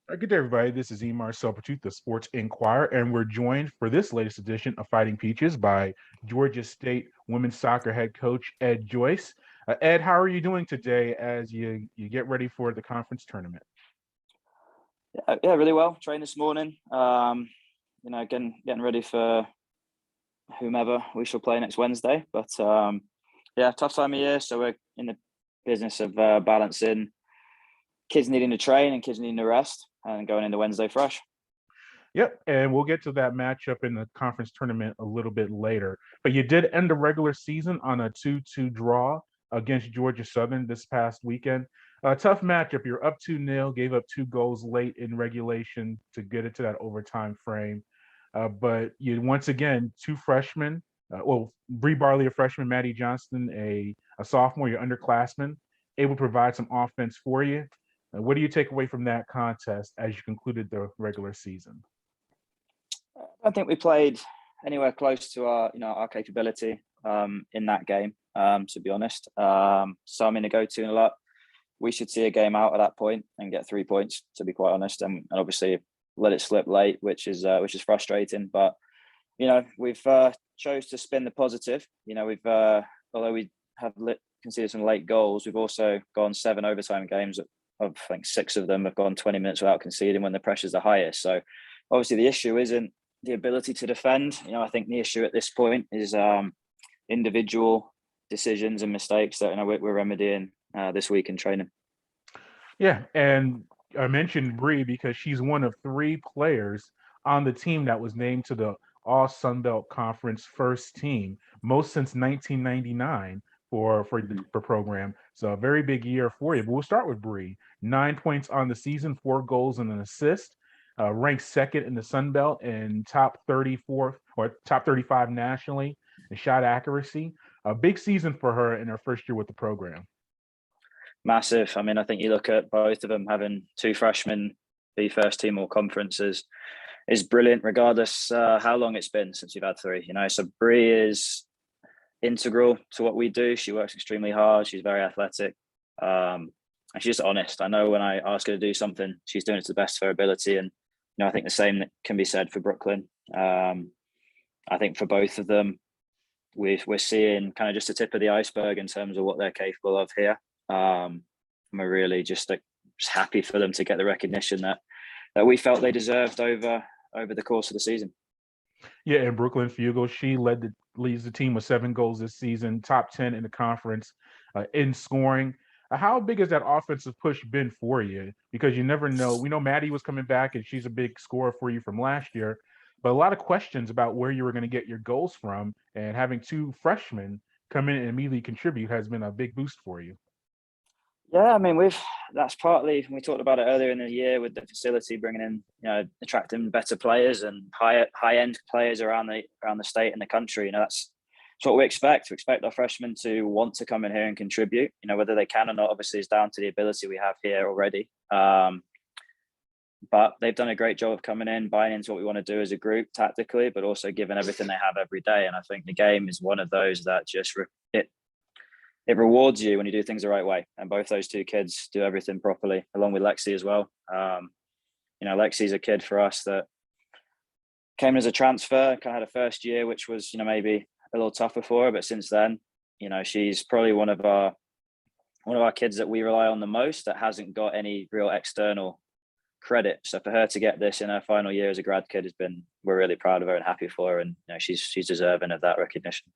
Good day, everybody. This is Emar Selpertooth, the Sports Inquirer, and we're joined for this latest edition of Fighting Peaches by Georgia State women's soccer head coach Ed Joyce. Ed, how are you doing today as you get ready for the conference tournament? Yeah, really well. Trained this morning. Getting ready for whomever we shall play next Wednesday. But yeah, tough time of year. So we're in the business of balancing kids needing to train and kids needing to rest, and going into Wednesday fresh. Yep, and we'll get to that matchup in the conference tournament a little bit later. But you did end the regular season on a 2-2 draw against Georgia Southern this past weekend. A tough matchup. You're up 2-0, gave up 2 goals late in regulation to get it to that overtime frame. But you once again, two freshmen, Bree Barley, a freshman, Maddie Johnston, a sophomore, your underclassman, able to provide some offense for you. What do you take away from that contest as you concluded the regular season? I don't think we played anywhere close to our capability in that game. To be honest, so I mean, to go 2-0 up, we should see a game out at that point and get 3 points. To be quite honest, and obviously let it slip late, which is frustrating. But we've chose to spin the positive. We've although we have conceded some late goals, we've also gone 7 overtime games. I think 6 of them have gone 20 minutes without conceding when the pressure's the highest. So obviously the issue isn't the ability to defend. I think the issue at this point is individual decisions and mistakes that we're remedying this week in training. Yeah, and I mentioned Bree because she's one of 3 players on the team that was named to the All Sun Belt Conference first team, most since 1999 for the program. So a very big year for you. But we'll start with Bree. 9 points on the season, 4 goals and an assist. Ranked second in the Sun Belt and top 34 or top 35 nationally in shot accuracy. A big season for her in her first year with the program. Massive. I mean, I think you look at both of them having 2 freshmen be first team all conferences is brilliant, regardless how long it's been since you've had 3. So Bree is integral to what we do. She works extremely hard. She's very athletic, and she's just honest. I know when I ask her to do something, she's doing it to the best of her ability. And I think the same can be said for Brooklyn. I think for both of them, we're seeing kind of just the tip of the iceberg in terms of what they're capable of here. We're really just happy for them to get the recognition that we felt they deserved over the course of the season. Yeah, and Brooklyn Fugel, she leads the team with 7 goals this season, top 10 in the conference in scoring. How big has that offensive push been for you? Because you never know. We know Maddie was coming back, and she's a big scorer for you from last year. But a lot of questions about where you were going to get your goals from, and having 2 freshmen come in and immediately contribute has been a big boost for you. Yeah, I mean, that's partly, we talked about it earlier in the year with the facility bringing in, attracting better players and high end players around the state and the country. That's what we expect. We expect our freshmen to want to come in here and contribute. Whether they can or not, obviously, is down to the ability we have here already. But they've done a great job of coming in, buying into what we want to do as a group tactically, but also giving everything they have every day. And I think the game is one of those that just it rewards you when you do things the right way. And both those 2 kids do everything properly, along with Lexie as well. Lexie's a kid for us that came as a transfer, kind of had a first year, which was, maybe a little tougher for her. But since then, she's probably one of our kids that we rely on the most that hasn't got any real external credit. So for her to get this in her final year as a grad kid we're really proud of her and happy for her. And she's deserving of that recognition.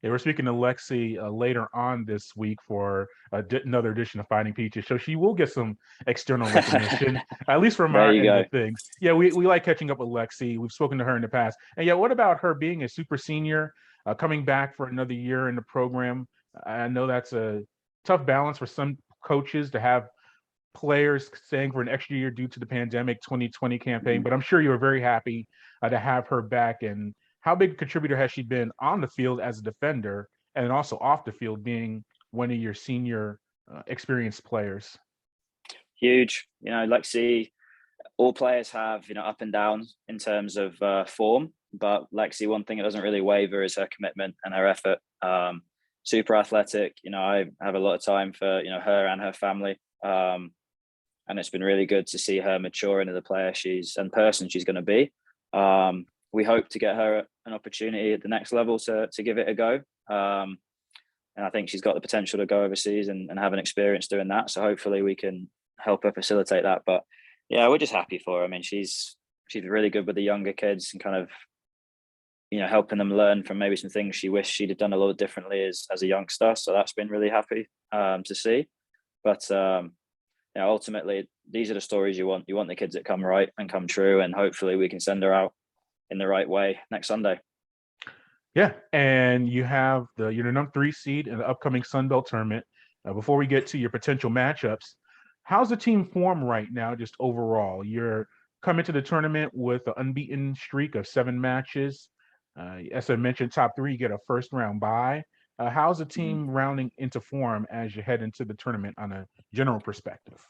Yeah, we're speaking to Lexie later on this week for another edition of Fighting Peaches. So she will get some external recognition, at least from our end of things. Yeah, we like catching up with Lexie. We've spoken to her in the past. And yeah, what about her being a super senior, coming back for another year in the program? I know that's a tough balance for some coaches to have players staying for an extra year due to the pandemic 2020 campaign, but I'm sure you were very happy to have her back. And how big a contributor has she been on the field as a defender and also off the field being one of your senior experienced players? Huge. Lexie, all players have, up and downs in terms of form, but Lexie, one thing that doesn't really waver is her commitment and her effort. Super athletic. I have a lot of time for, her and her family. and it's been really good to see her mature into the player and person she's going to be. We hope to get her an opportunity at the next level to give it a go. And I think she's got the potential to go overseas and have an experience doing that. So hopefully we can help her facilitate that. But yeah, we're just happy for her. I mean, she's really good with the younger kids and kind of, helping them learn from maybe some things she wished she'd have done a little differently as a youngster. So that's been really happy to see. But ultimately, these are the stories you want. You want the kids that come right and come true, and hopefully we can send her out in the right way next Sunday. Yeah, and you have you're the number 3 seed in the upcoming Sun Belt tournament. Before we get to your potential matchups, how's the team form right now, just overall? You're coming to the tournament with an unbeaten streak of 7 matches. As I mentioned, top 3, you get a first-round bye. How's the team rounding into form as you head into the tournament on a general perspective?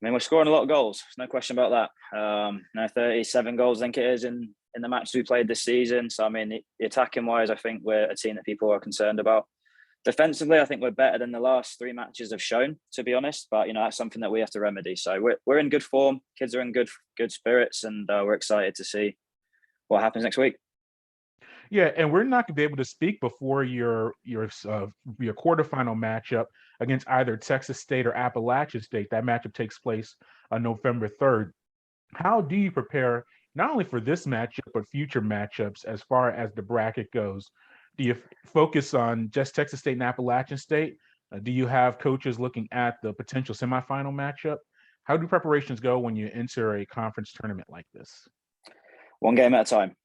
I mean, we're scoring a lot of goals. There's no question about that. 37 goals, I think it is, in the matches we played this season. So, I mean, the attacking wise, I think we're a team that people are concerned about. Defensively, I think we're better than the last 3 matches have shown, to be honest. But, that's something that we have to remedy. So we're in good form. Kids are in good spirits, and we're excited to see what happens next week. Yeah, and we're not going to be able to speak before your quarterfinal matchup against either Texas State or Appalachian State. That matchup takes place on November 3rd. How do you prepare not only for this matchup but future matchups as far as the bracket goes? Do you focus on just Texas State and Appalachian State? Do you have coaches looking at the potential semifinal matchup? How do preparations go when you enter a conference tournament like this? One game at a time.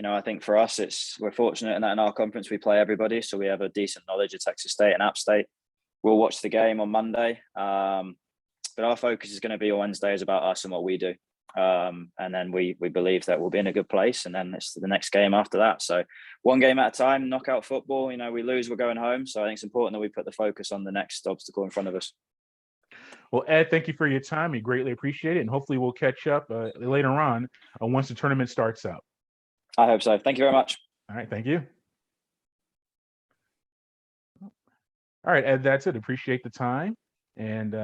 I think for us, we're fortunate in that in our conference we play everybody, so we have a decent knowledge of Texas State and App State. We'll watch the game on Monday, but our focus is going to be on Wednesdays about us and what we do, and then we believe that we'll be in a good place, and then it's the next game after that. So one game at a time, knockout football. We lose, we're going home. So I think it's important that we put the focus on the next obstacle in front of us. Well, Ed, thank you for your time. We greatly appreciate it, and hopefully we'll catch up later on once the tournament starts out. I hope so. Thank you very much. All right. Thank you. All right, Ed, that's it. Appreciate the time. And